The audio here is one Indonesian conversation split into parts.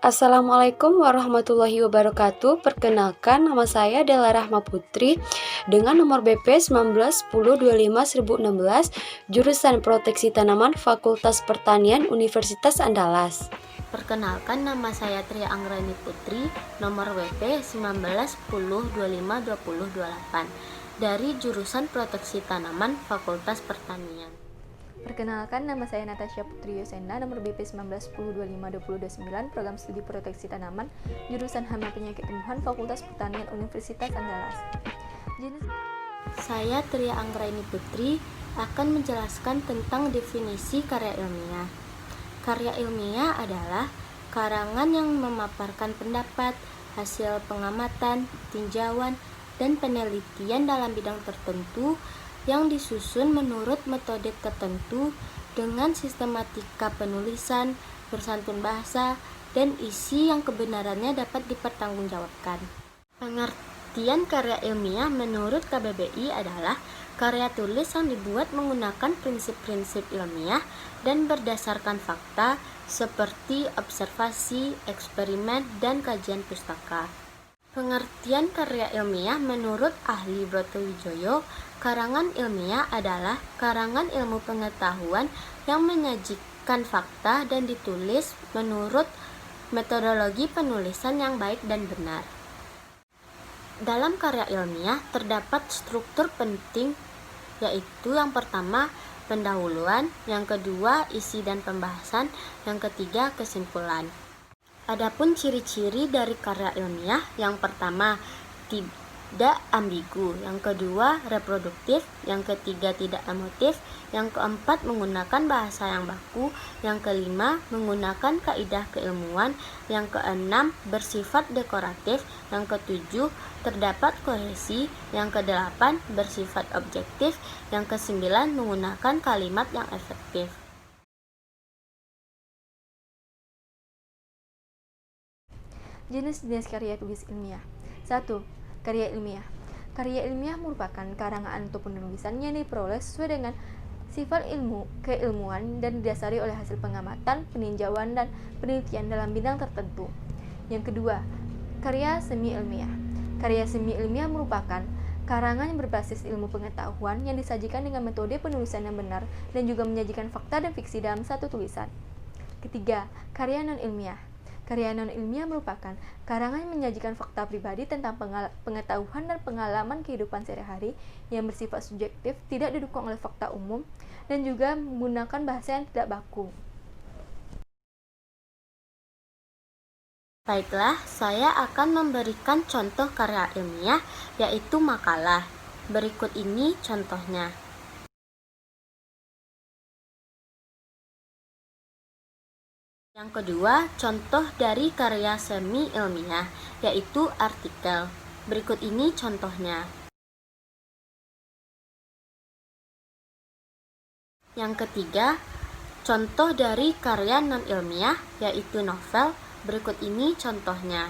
Assalamualaikum warahmatullahi wabarakatuh. Perkenalkan, nama saya adalah Rahma Putri dengan nomor BP 1910251016, jurusan Proteksi Tanaman Fakultas Pertanian Universitas Andalas. Perkenalkan, nama saya Tria Anggrani Putri, nomor WP 1910252028 dari jurusan Proteksi Tanaman Fakultas Pertanian. Perkenalkan, nama saya Natasha Putri Yosenda, nomor BP 1910252029, program studi proteksi tanaman, jurusan Hama Penyakit Tumbuhan, Fakultas Pertanian Universitas Andalas. Saya Tria Anggraini Putri akan menjelaskan tentang definisi karya ilmiah. Karya ilmiah adalah karangan yang memaparkan pendapat, hasil pengamatan, tinjauan, dan penelitian dalam bidang tertentu yang disusun menurut metode tertentu dengan sistematika penulisan, bersantun bahasa, dan isi yang kebenarannya dapat dipertanggungjawabkan. Pengertian karya ilmiah menurut KBBI adalah karya tulis yang dibuat menggunakan prinsip-prinsip ilmiah dan berdasarkan fakta seperti observasi, eksperimen, dan kajian pustaka. Pengertian karya ilmiah menurut ahli Brotowijoyo, karangan ilmiah adalah karangan ilmu pengetahuan yang menyajikan fakta dan ditulis menurut metodologi penulisan yang baik dan benar. Dalam karya ilmiah terdapat struktur penting, yaitu yang pertama pendahuluan, yang kedua isi dan pembahasan, yang ketiga kesimpulan. Adapun ciri-ciri dari karya ilmiah, yang pertama tidak ambigu, yang kedua reproduktif, yang ketiga tidak emotif, yang keempat menggunakan bahasa yang baku, yang kelima menggunakan kaidah keilmuan, yang keenam bersifat dekoratif, yang ketujuh terdapat kohesi, yang kedelapan bersifat objektif, yang kesembilan menggunakan kalimat yang efektif. Jenis-jenis karya tulis ilmiah. 1. Karya ilmiah. Karya ilmiah merupakan karangan atau penulisan yang diperoleh sesuai dengan sifat keilmuan dan didasari oleh hasil pengamatan, peninjauan, dan penelitian dalam bidang tertentu. Yang kedua, karya semi ilmiah. Karya semi ilmiah merupakan karangan yang berbasis ilmu pengetahuan yang disajikan dengan metode penulisan yang benar dan juga menyajikan fakta dan fiksi dalam satu tulisan. Ketiga, karya non ilmiah. Karya non-ilmiah merupakan karangan yang menyajikan fakta pribadi tentang pengetahuan dan pengalaman kehidupan sehari-hari yang bersifat subjektif, tidak didukung oleh fakta umum, dan juga menggunakan bahasa yang tidak baku. Baiklah, saya akan memberikan contoh karya ilmiah, yaitu makalah. Berikut ini contohnya. Yang kedua, contoh dari karya semi ilmiah, yaitu artikel. Berikut ini contohnya. Yang ketiga, contoh dari karya non ilmiah, yaitu novel. Berikut ini contohnya.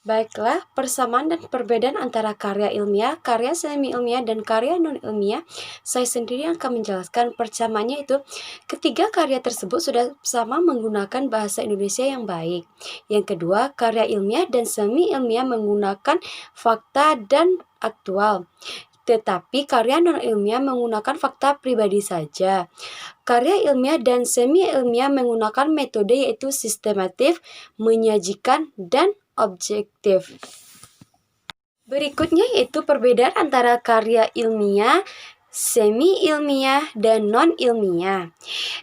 Baiklah, persamaan dan perbedaan antara karya ilmiah, karya semi-ilmiah, dan karya non-ilmiah, saya sendiri akan menjelaskan. Persamaannya itu, ketiga karya tersebut sudah sama menggunakan bahasa Indonesia yang baik. Yang kedua, karya ilmiah dan semi-ilmiah menggunakan fakta dan aktual. Tetapi karya non-ilmiah menggunakan fakta pribadi saja. Karya ilmiah dan semi-ilmiah menggunakan metode yaitu sistematif, menyajikan, dan objektif. Berikutnya yaitu perbedaan antara karya ilmiah, semi-ilmiah, dan non-ilmiah.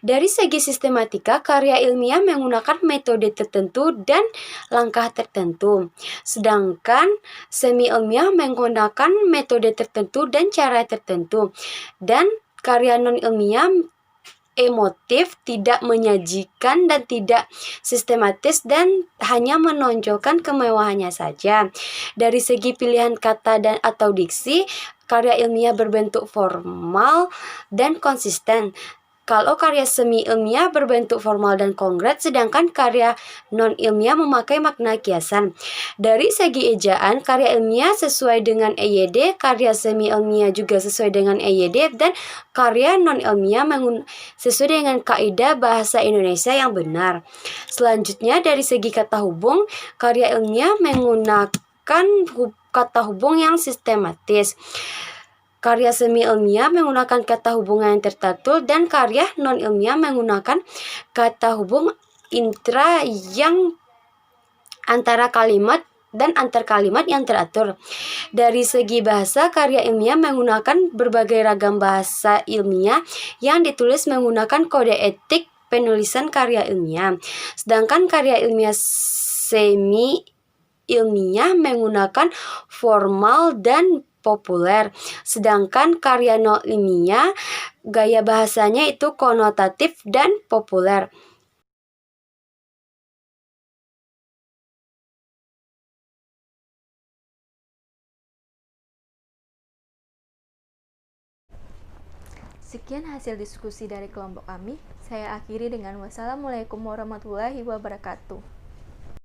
Dari segi sistematika, karya ilmiah menggunakan metode tertentu dan langkah tertentu. Sedangkan semi-ilmiah menggunakan metode tertentu dan cara tertentu. Dan karya non-ilmiah emotif, tidak menyajikan dan tidak sistematis dan hanya menonjolkan kemewahannya saja. Dari segi pilihan kata dan atau diksi, karya ilmiah berbentuk formal dan konsisten. Kalau karya semi ilmiah berbentuk formal dan konkret, sedangkan karya non-ilmiah memakai makna kiasan. Dari segi ejaan, karya ilmiah sesuai dengan EYD, karya semi ilmiah juga sesuai dengan EYD, dan karya non-ilmiah sesuai dengan kaidah bahasa Indonesia yang benar. Selanjutnya, dari segi kata hubung, karya ilmiah menggunakan kata hubung yang sistematis. Karya semi ilmiah menggunakan kata hubung yang tertutur, dan karya non-ilmiah menggunakan kata hubung intra yang antara kalimat dan antar kalimat yang teratur. Dari segi bahasa, karya ilmiah menggunakan berbagai ragam bahasa ilmiah yang ditulis menggunakan kode etik penulisan karya ilmiah. Sedangkan karya ilmiah semi ilmiah menggunakan formal dan populer. Sedangkan karya non ilmiah gaya bahasanya itu konotatif dan populer. Sekian hasil diskusi dari kelompok kami. Saya akhiri dengan wassalamualaikum warahmatullahi wabarakatuh.